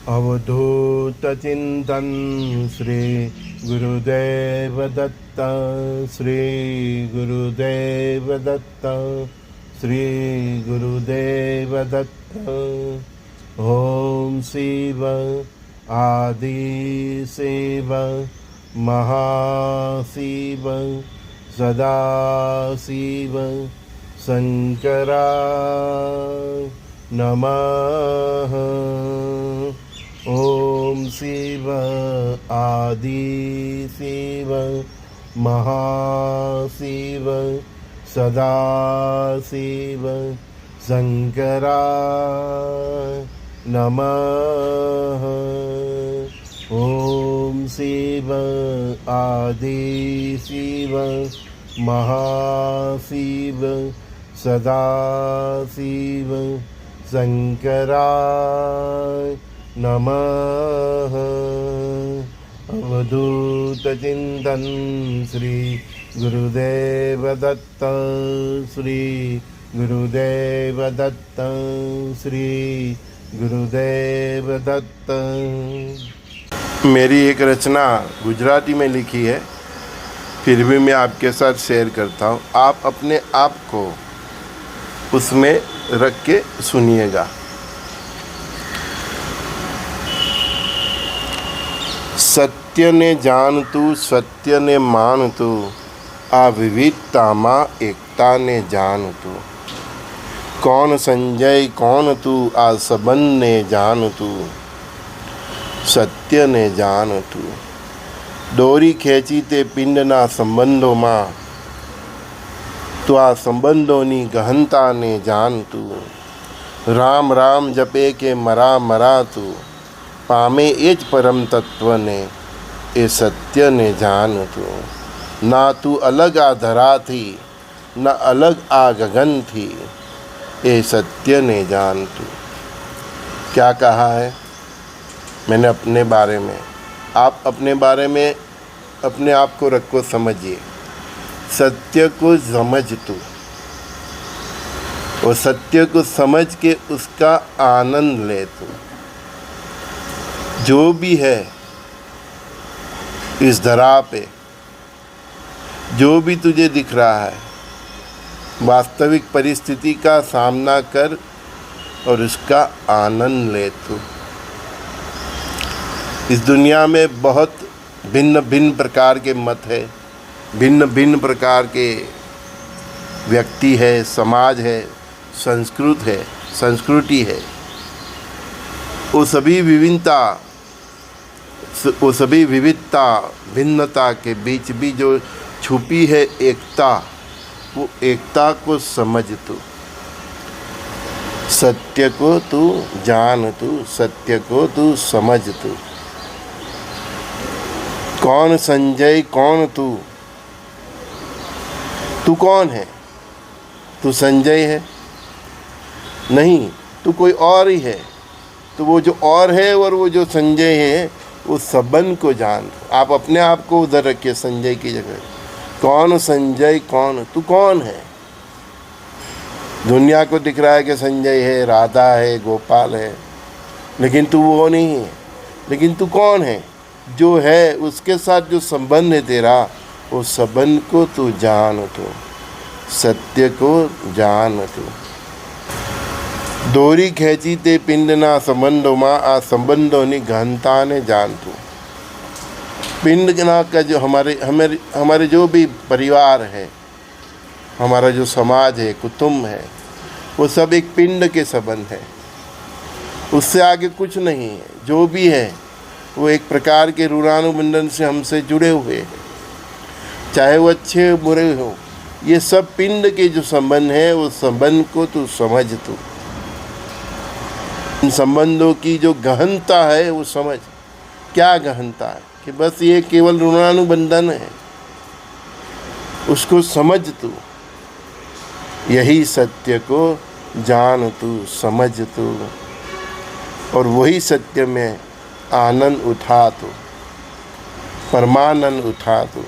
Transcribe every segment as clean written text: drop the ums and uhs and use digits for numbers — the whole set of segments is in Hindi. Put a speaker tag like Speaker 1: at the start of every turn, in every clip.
Speaker 1: अवधूत चिंतन श्री गुरुदेव दत्त। श्री गुरुदेव दत्त। श्री गुरुदेव दत्त। ओम शिव आदि शिव महाशिव सदाशिव शंकरा नमः। ओम शिव आदि शिव महाशिव सदाशिव शंकरा नमः। ओम शिव आदि शिव महाशिव सदाशिव शंकराय नमः। अवधूत चिंतन श्री गुरुदेव दत्त। श्री गुरुदेव दत्त। श्री गुरुदेव दत्त। मेरी एक रचना गुजराती में लिखी है, फिर भी मैं आपके साथ शेयर करता हूँ। आप अपने आप को उसमें रख के सुनिएगा। सत्य ने जान तू, सत्य ने मान तू, आ विविधता माँ एकता ने जान तू। कौन संजय कौन तू, आ सबन ने जान तू, सत्य ने जान तू। दोरी खेची ते पिंडना संबंधों माँ, तो आ संबंधोनी गहनता ने जान तू। राम राम जपे के मरा मरा तू, पामे एज परम तत्व ने, ए सत्य ने जान तू। ना तू अलग आ धरा थी, न अलग आ गगन थी, ए सत्य ने जान तू। क्या कहा है मैंने अपने बारे में? आप अपने बारे में अपने आप को रखो, समझिए। सत्य को समझ तू, और सत्य को समझ के उसका आनंद ले तू। जो भी है इस धरा पे, जो भी तुझे दिख रहा है, वास्तविक परिस्थिति का सामना कर और उसका आनंद ले तू। इस दुनिया में बहुत भिन्न भिन्न प्रकार के मत है, भिन्न भिन्न प्रकार के व्यक्ति है, समाज है, संस्कृति है। वो सभी विविधता भिन्नता के बीच भी जो छुपी है एकता, वो एकता को समझ तू। सत्य को तू जान तू, सत्य को तू समझ तू। कौन संजय कौन तू, तू कौन है? तू संजय है? नहीं, तू कोई और ही है। तो वो जो और है और वो जो संजय है, उस संबंध को जान। आप अपने आप को उधर रखिए संजय की जगह। कौन संजय कौन, तू कौन है? दुनिया को दिख रहा है कि संजय है, राधा है, गोपाल है, लेकिन तू वो नहीं है। लेकिन तू कौन है? जो है उसके साथ जो संबंध है तेरा, वो संबंध को तू जान तू, सत्य को जान तू। दोरी खेची ते पिंडना संबंधों माँ, आ संबंधों नि गहनता ने जान तू। पिंडना का जो हमारे जो भी परिवार है, हमारा जो समाज है, कुटुंब है, वो सब एक पिंड के संबंध है। उससे आगे कुछ नहीं है। जो भी है वो एक प्रकार के ऋणानुबंधन से हमसे जुड़े हुए हैं, चाहे वो अच्छे बुरे हो। ये सब पिंड के जो संबंध है, वो संबंध को तू समझ तू। इन संबंधों की जो गहनता है वो समझ। क्या गहनता है? कि बस ये केवल ऋणानुबंधन है, उसको समझ तू। यही सत्य को जान तू, समझ तू, और वही सत्य में आनंद उठा तू, परमानंद उठा तू।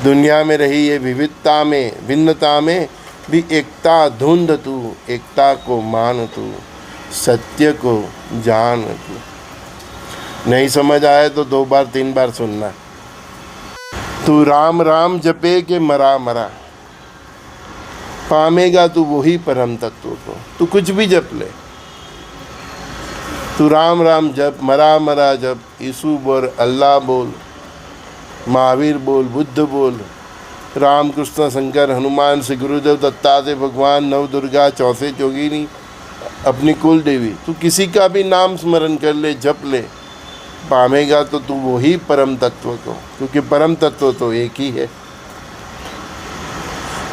Speaker 1: दुनिया में रही ये विविधता में, भिन्नता में भी एकता ढूंढ तू, एकता को मान तू, सत्य को जान तू। नहीं समझ आए तो 2 बार 3 बार सुनना। तू राम राम जपे के मरा मरा, पामेगा तू वही परम तत्व को। तू कुछ भी जप ले, तू राम राम जप, मरा मरा जप, यीशु बोल, अल्लाह बोल, महावीर बोल, बुद्ध बोल, राम कृष्ण शंकर हनुमान से गुरुदेव दत्तात्रेय भगवान, नव दुर्गा, चौसे जोगिनी, अपनी कुल देवी, तू किसी का भी नाम स्मरण कर ले, जप ले, पावेगा तो तू वही परम तत्व को, क्योंकि परम तत्व तो एक ही है।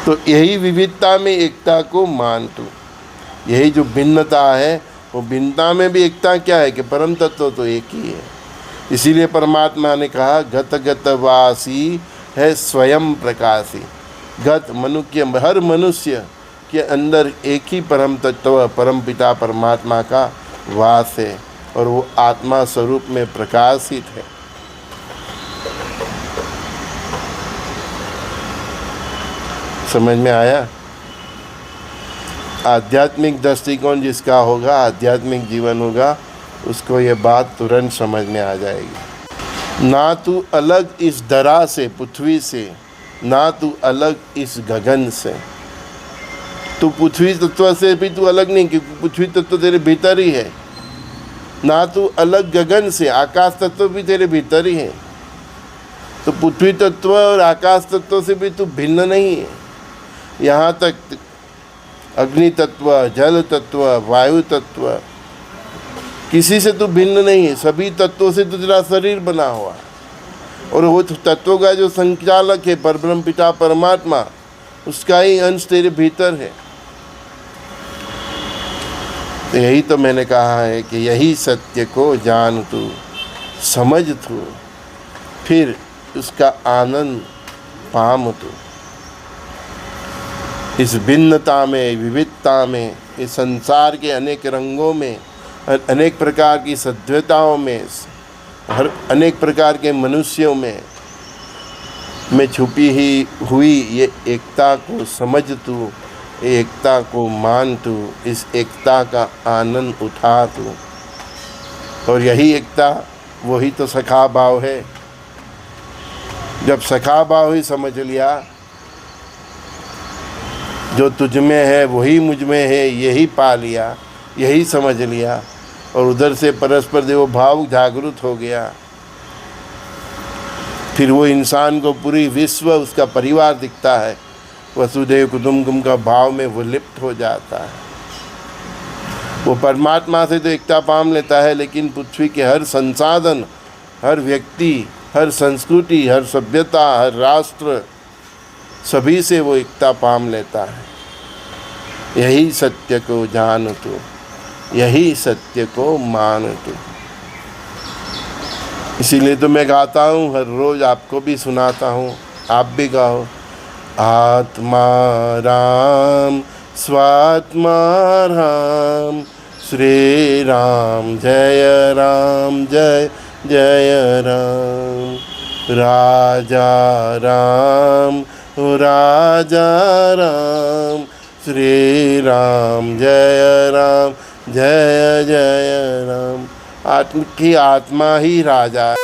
Speaker 1: तो यही विविधता में एकता को मान तू। यही जो भिन्नता है वो भिन्नता में भी एकता क्या है कि परम तत्व तो एक ही है। इसीलिए परमात्मा ने कहा गत गत वासी है स्वयं प्रकाशी। गत मनुष्य, हर मनुष्य के अंदर एक ही परम तत्व परम पिता परमात्मा का वास है और वो आत्मा स्वरूप में प्रकाशित है। समझ में आया? आध्यात्मिक दृष्टिकोण जिसका होगा, आध्यात्मिक जीवन होगा, उसको ये बात तुरंत समझ में आ जाएगी। ना तू अलग इस धरा से, पृथ्वी से, ना तू अलग इस गगन से। तू पृथ्वी तत्व से भी तू अलग नहीं, क्योंकि पृथ्वी तत्व तेरे भीतर ही है। ना तू अलग गगन से, आकाश तत्व भी तेरे भीतर ही है। तो पृथ्वी तत्व और आकाश तत्व से भी तू भिन्न नहीं है। यहाँ तक अग्नि तत्व, जल तत्व, वायु तत्व, किसी से तू भिन्न नहीं है। सभी तत्वों से तो तेरा शरीर बना हुआ है और वो तत्वों का जो संचालक है परब्रह्म पिता परमात्मा, उसका ही अंश तेरे भीतर है। तो यही तो मैंने कहा है कि यही सत्य को जान तू, समझ तू, फिर उसका आनंद पाम तू। इस भिन्नता में, विविधता में, इस संसार के अनेक रंगों में, अनेक प्रकार की सभ्यताओं में, हर अनेक प्रकार के मनुष्यों में छुपी ही हुई ये एकता को समझ तू, एकता को मान तू, इस एकता का आनंद उठा तू। और यही एकता, वही तो सखा भाव है। जब सखा भाव ही समझ लिया, जो तुझ में है वही मुझ में है, यही पा लिया, यही समझ लिया, और उधर से परस्पर देव भाव जागृत हो गया, फिर वो इंसान को पूरी विश्व उसका परिवार दिखता है। वसुदेव कुटुंबकम का भाव में वो लिप्त हो जाता है। वो परमात्मा से तो एकता पाम लेता है, लेकिन पृथ्वी के हर संसाधन, हर व्यक्ति, हर संस्कृति, हर सभ्यता, हर राष्ट्र, सभी से वो एकता पाम लेता है। यही सत्य को जान तू, यही सत्य को मान तू। इसीलिए तो मैं गाता हूँ, हर रोज़ आपको भी सुनाता हूँ, आप भी गाओ। आत्मा राम स्वात्मा राम, श्री राम जय राम जय जय राम। राजा राम राजा राम, श्री राम जय राम जय जय राम। आत्मा की आत्मा ही राजा है।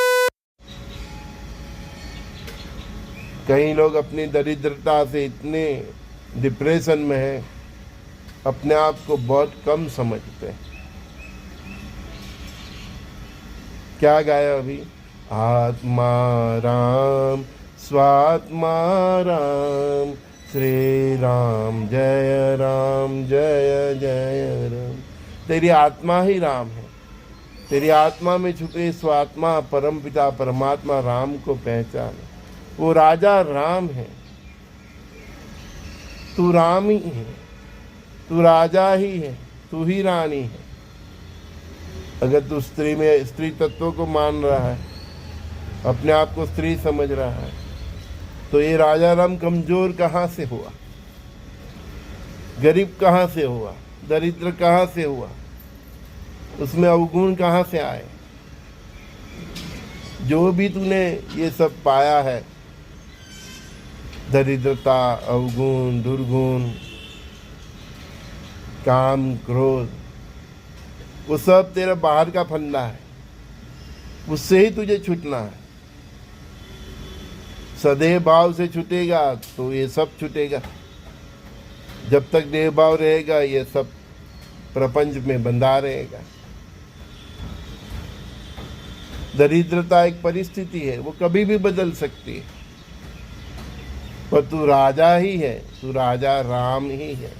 Speaker 1: कई लोग अपनी दरिद्रता से इतने डिप्रेशन में हैं, अपने आप को बहुत कम समझते हैं। क्या गाया अभी? आत्मा राम स्वात्मा राम, श्री राम जय जय राम। तेरी आत्मा ही राम है। तेरी आत्मा में छुपे स्वात्मा परम पिता परमात्मा राम को पहचान। वो राजा राम है, तू राम ही है, तू राजा ही है, तू ही रानी है। अगर तू स्त्री में स्त्री तत्व को मान रहा है, अपने आप को स्त्री समझ रहा है, तो ये राजा राम कमजोर कहाँ से हुआ? गरीब कहाँ से हुआ? दरिद्र कहाँ से हुआ? उसमें अवगुण कहाँ से आए? जो भी तूने ये सब पाया है, दरिद्रता, अवगुण, दुर्गुण, काम, क्रोध, वो सब तेरा बाहर का फंदा है। उससे ही तुझे छूटना है। सदैव भाव से छूटेगा तो ये सब छूटेगा। जब तक देह भाव रहेगा ये सब प्रपंच में बंधा रहेगा। दरिद्रता एक परिस्थिति है, वो कभी भी बदल सकती है, पर तू राजा ही है, तू राजा राम ही है।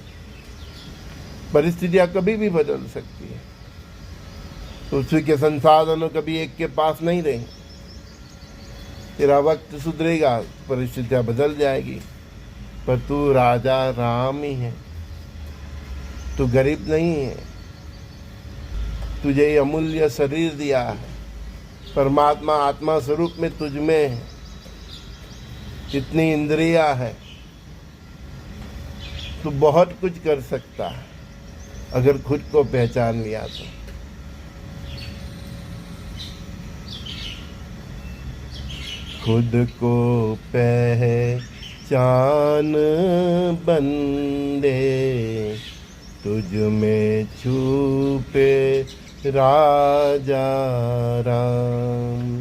Speaker 1: परिस्थितियां कभी भी बदल सकती है। पृथ्वी के संसाधनों कभी एक के पास नहीं रहे। तेरा वक्त सुधरेगा, परिस्थितियां बदल जाएगी, पर तू राजा राम ही है। तू गरीब नहीं है। तुझे ये अमूल्य शरीर दिया है। परमात्मा आत्मा स्वरूप में तुझ में है। इतनी इंद्रियां है, तू बहुत कुछ कर सकता है अगर खुद को पहचान लिया तो। खुद को पहचान बंदे, तुझ में छुपे राजा राम।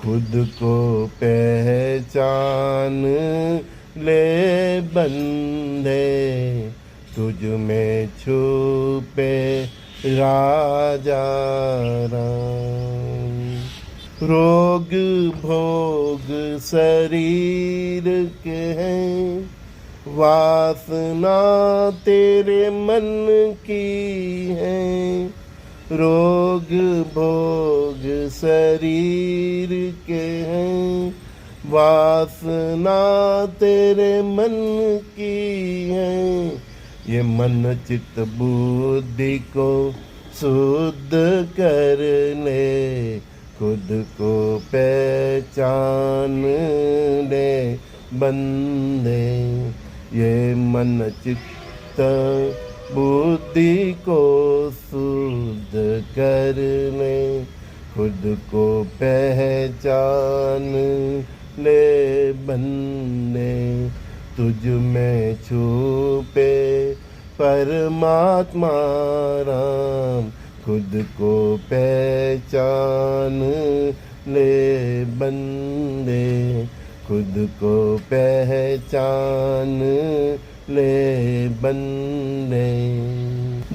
Speaker 1: खुद को पहचान ले बंदे, तुझ में छुपे राजा राम। रोग भोग शरीर के हैं, वासना तेरे मन की है। रोग भोग शरीर के हैं, वासना तेरे मन की है। ये मन चित्त बुद्धि को शुद्ध कर ले, खुद को पहचान ले बंदे। ये मन चित्त बुद्धि को शुद्ध कर ले, खुद को पहचान ले बंदे। तुझ में छुपे परमात्मा राम, खुद को पहचान ले बंदे। खुद को पहचान ले बंदे।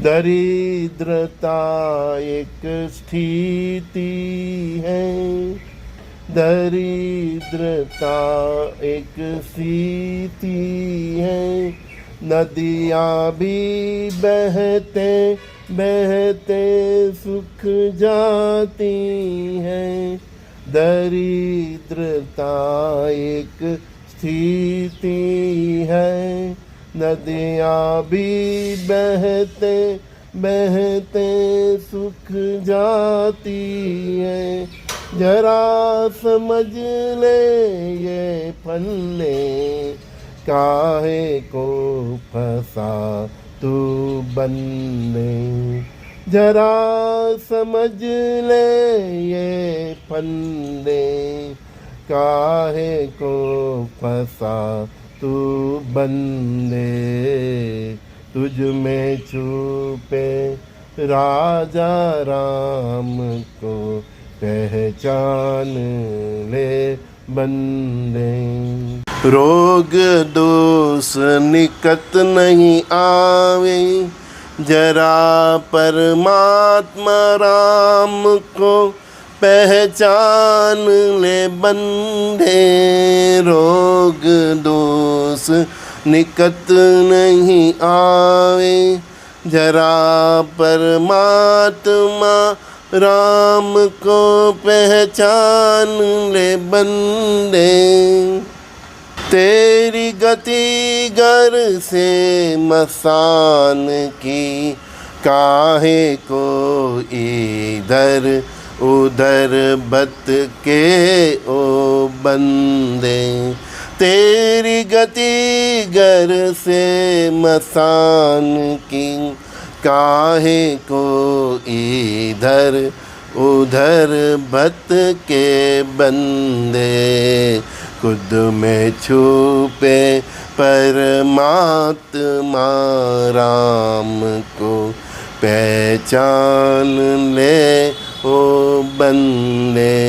Speaker 1: दरिद्रता एक स्थिति है, दरिद्रता एक स्थिति है। नदियाँ भी बहते बहते सूख जाती हैं। दरिद्रता एक स्थिति है, नदियाँ भी बहते बहते सूख जाती हैं। जरा समझ ले ये फंदे, काहे को फंसा तू बंदे। जरा समझ ले ये फंदे, काहे को फंसा तू बंदे। तुझ में छुपे राजा राम को पहचान ले बंदे। रोग दोष निकट नहीं आवे, जरा परमात्मा राम को पहचान ले बंदे। रोग दोष निकट नहीं आवे, जरा परमात्मा राम को पहचान ले बंदे। तेरी गति घर से मसान की, काहे को इधर उधर बत के ओ बंदे। तेरी गति घर से मसान की, काहे को इधर उधर बत के बंदे। खुद में छुपे परमात्मा राम को पहचान ले ओ बंदे।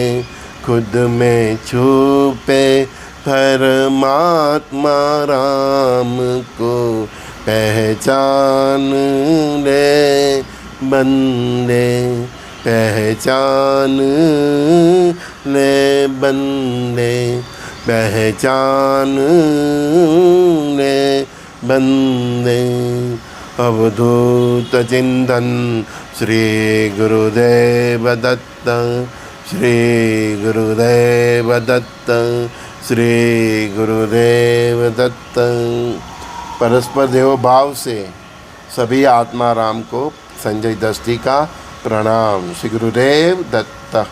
Speaker 1: खुद में छुपे परमात्मा राम को पहचान ले बंदे, पहचान ले बंदे, पहचान ले बंदे। अवधूत चिंतन श्री गुरुदेव दत्त, श्री गुरुदेव दत्त, श्री गुरुदेव दत्त। परस्पर देव भाव से सभी आत्मा राम को संजय दस्ती का प्रणाम। श्री गुरुदेव दत्त।